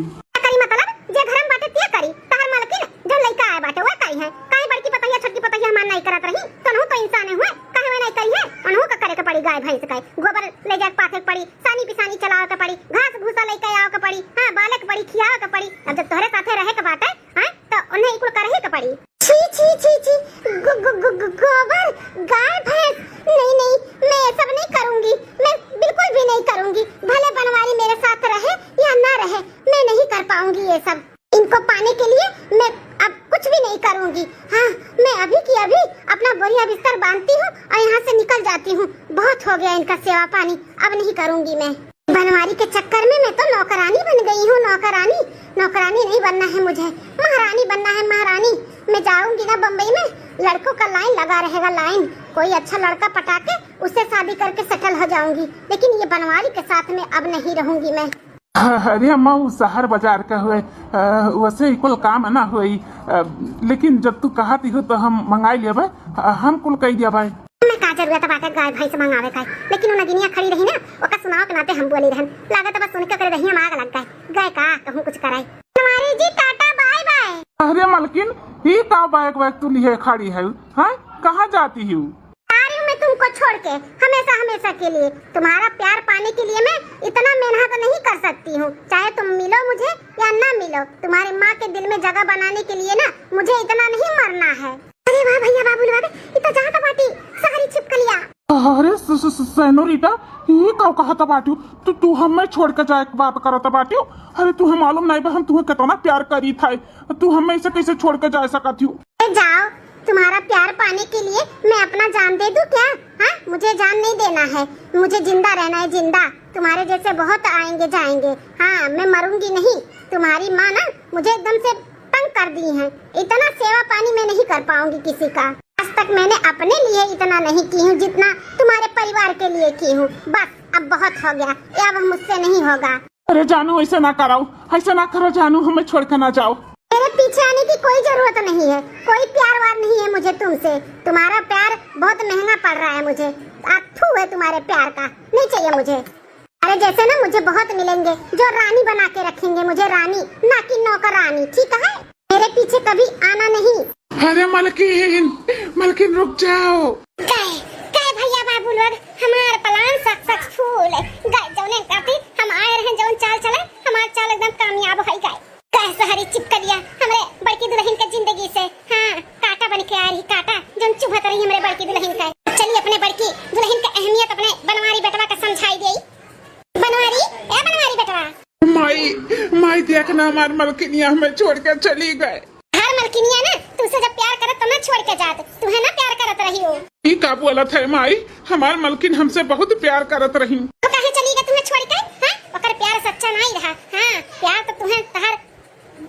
मतलब जे घर में बाटे ते करी, तहर मालकिन जो लइका आए बाटे वो करी है, काई बड़की पतैया छोटकी पतैया हमार नहीं करत रही, तनहु तो इंसान हुए काहे नहीं करी है, अनहु का करे के पड़ी, गाय भैंस का गोबर ले जाके पाथे के पड़ी, सानी पिसानी चलावे के पड़ी, घास भूसा लेके आवे के पड़ी, हां बालक पड़ी खियावे के पड़ी। अब जब तोहरे साथे रहे के बाटे तो उन्हें कुल करे के पड़ी। छी गोबर गाय भैंस नहीं मैं ये सब नहीं करूंगी, मैं बिल्कुल भी नहीं करूंगी, भले बनवारी मेरे साथ रहे या ना रहे मैं नहीं कर पाऊंगी ये सब। इनको पाने के लिए मैं अब कुछ भी नहीं करूंगी। हाँ मैं अभी की अभी अपना बोरिया बिस्तर बांधती हूँ और यहाँ से निकल जाती हूँ, बहुत हो गया इनका सेवा पानी, अब नहीं करूंगी मैं। बनवारी के चक्कर में मैं तो नौकरानी बन गई हूँ, नौकरानी नहीं बनना है मुझे, महारानी बनना है, महारानी। मैं जाऊंगी ना बम्बई में, लड़कों का लाइन लगा रहेगा, लाइन, कोई अच्छा लड़का पटा के उससे शादी करके सेटल हो जाऊंगी, लेकिन ये बनवारी के साथ में अब नहीं रहूंगी मैं। अरे अम्मा वो शहर बाजार का हुए वैसे कुल काम ना हुई, लेकिन जब तू कहती हो तो हम मंगाई लेबे, हम कुल कह दिया भाई। मैं का जरूरत बाटे गाय भैंस मंगावे का, लेकिन वो नगिनिया खड़ी रही ना, ओका सुनाव के नाते हम बोली रहन, लागत बस सुन के करे रही हम आग लग गए का कहूं कुछ कराई। तुम्हारी जी टाटा बाय बाय। अरे मलकिन ये का बैग तू लिए खड़ी है, हां कहां जाती है? मैं तुमको छोड़ के हमेशा के लिए, तुम्हारा प्यार पाने के लिए मैं इतना मेहनत नहीं कर सकती हूँ, चाहे तुम मिलो मुझे या ना मिलो, तुम्हारी माँ के दिल में जगह बनाने के लिए ना मुझे इतना नहीं मरना है। अरे वाह भैया बाबू इतना जहाँ तो बाटी सारी छिपकलिया। अरे सेनोरिटा ये का कहता बाटी, तो तू हमें छोड़ के जाए बात करता बाटी? अरे तू हम मालूम नहीं बा हम तुम्हें कितना प्यार करी था, तू हमें इसे कैसे छोड़ के जा सकती हूँ? जाओ, तुम्हारा प्यार पाने के लिए मैं अपना जान दे दूं क्या? हाँ मुझे जान नहीं देना है, मुझे जिंदा रहना है, जिंदा। तुम्हारे जैसे बहुत आएंगे जाएंगे, हाँ मैं मरूंगी नहीं। तुम्हारी माँ ना मुझे एकदम से तंग कर दी है, इतना सेवा पानी मैं नहीं कर पाऊंगी किसी का। आज तक मैंने अपने लिए इतना नहीं की हूँ जितना तुम्हारे परिवार के लिए की हूँ, बस अब बहुत हो गया, ये अब मुझसे नहीं होगा। अरे जानू ऐसा ना कराओ, ऐसा ना करो जानू, हमें छोड़ कर ना जाओ। मेरे पीछे आने की कोई जरूरत नहीं है, कोई प्यार वार नहीं है मुझे तुमसे। तुम्हारा प्यार बहुत महंगा पड़ रहा है मुझे, अथू है तुम्हारे प्यार का, नहीं चाहिए मुझे। अरे जैसे ना मुझे बहुत मिलेंगे जो रानी बना के रखेंगे मुझे, रानी ना कि नौकरानी, ठीक है? मेरे पीछे कभी आना नहीं। अरे मलकिन, मलकिन रुक जाओ। काय भैया बाबू लोग, हमार प्लान सक्सेसफुल है। गए जौने काफी हम आए रहे, जौन चाल चले हमार चाल एकदम कामयाब हो गए। कह सहरी चिपकलिया हमरे बड़की दुल्हन के जिंदगी से, हाँ काटा बन के आ रही, काटा जौन चुभत रही हमरे बड़की दुल्हन का। चलिए अपने बड़की दुल्हन की अहमियत अपने बनवारी बेटवा का समझाई देई। बनवारी, ए बनवारी बेटवा। माई देखना, हमार मलकिनिया हमें छोड़ कर चली गए। हर मलकिनिया ना तुझसे जब प्यार करत तो ना छोड़ के जात, तुम्हें ना प्यार करत रही हो। ई का बोलत है माई, हमार मलकिन हमसे बहुत प्यार करत रही। तो काहे चली गई तुम्हें छोड़ के? हां ओकर प्यार सच्चा नहीं रहा। हां प्यार तो तुम्हें तहर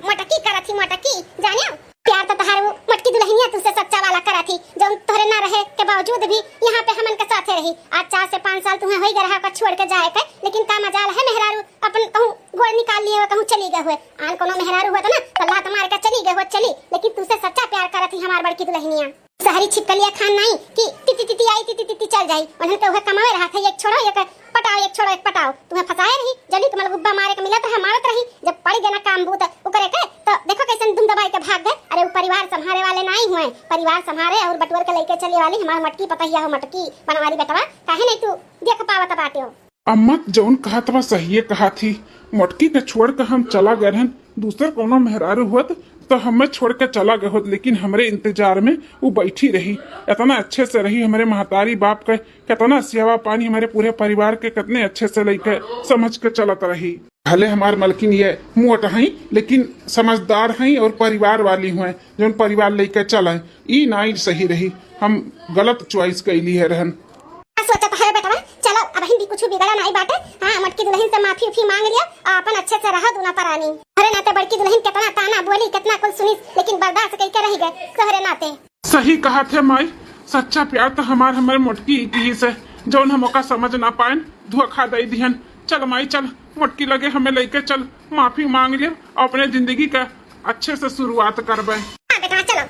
मटकी करत थी, मटकी जानियो। प्यार तो तहर वो मटकी दुल्हनिया तुझसे सच्चा वाला करत थी, जो तोहरे ना रहे के बावजूद भी यहाँ पे हमन के साथे रही। आज 4 से 5 साल तुम्हें होई गए रहा का छोड़ के जाए के, लेकिन का मजाल है मेहरारू अपन कहूं गोड़ निकाल लिए हुए, कहूं चली गए हुए। आन कोनो मेहरारू हुआ तो ना तो लात मार के चली गए हुए, चली, लेकिन तुझसे सच्चा प्यार करत थी हमार बड़की दुल्हनिया। शहरी छिपकलिया खान नहीं कि तिती तिती आई तिती तिती चल जाई, उन्हें तो वह कमाए रहा था, एक छोड़ो एक पटाओ, एक छोड़ो एक पटाओ। तुम्हें फंसाए रही, जल्दी तुम्हें गुब्बा मारे के मिला तो मारत रही। जब पड़ गया ना काम बूत करे के तो देखो कैसे तुम दबाई के भाग गए। अरे वो परिवार संभाले वाले नहीं हुए, परिवार संभाले और बटुअर के लेके चले वाली हमार मटकी पतहिया हो, मटकी बनवारी बेटवा। काहे नहीं तू देख पावत बाटे हो? अम्मा जौन कहा था सही कहा थी, मटकी के छोड़ कर हम चला गए रहन, दूसरे कोनो मेहरारू हुत तो हमें छोड़ के चला गए होत, लेकिन हमारे इंतजार में वो बैठी रही, इतना अच्छे से रही। हमारे महतारी बाप के कितना सेवा पानी हमारे पूरे परिवार के कितने अच्छे से लेके समझ के चलत रही। भले हमार मलकिन ये मोट हैं लेकिन समझदार हैं और परिवार वाली हुए, जो परिवार लेके चले, ई नाई सही रही। हम गलत चॉइस कैली है रहन। सोचत है बेटवा, चलो अब हिंदी कुछ बिगड़ा नहीं बाटे। हां मटकी दुल्हन से माफी उफी मांग लिया, अपन अच्छे से रहा दूना परानी। अरे नाते बड़की दुल्हन कितना ताना बोली, कितना कुल सुनी, लेकिन बर्दाश्त करके रह गए सहरे नाते। सही कहा थे माई, सच्चा प्यार तो हमारे मोटकी की से, जौन हम ओका समझ ना पाए धोखा दे दिहन। चल माई चल, मोटकी लगे हमें लेके चल, माफी मांग ले, अपने जिंदगी का अच्छे से शुरुआत करबे। हां बेटा चलो।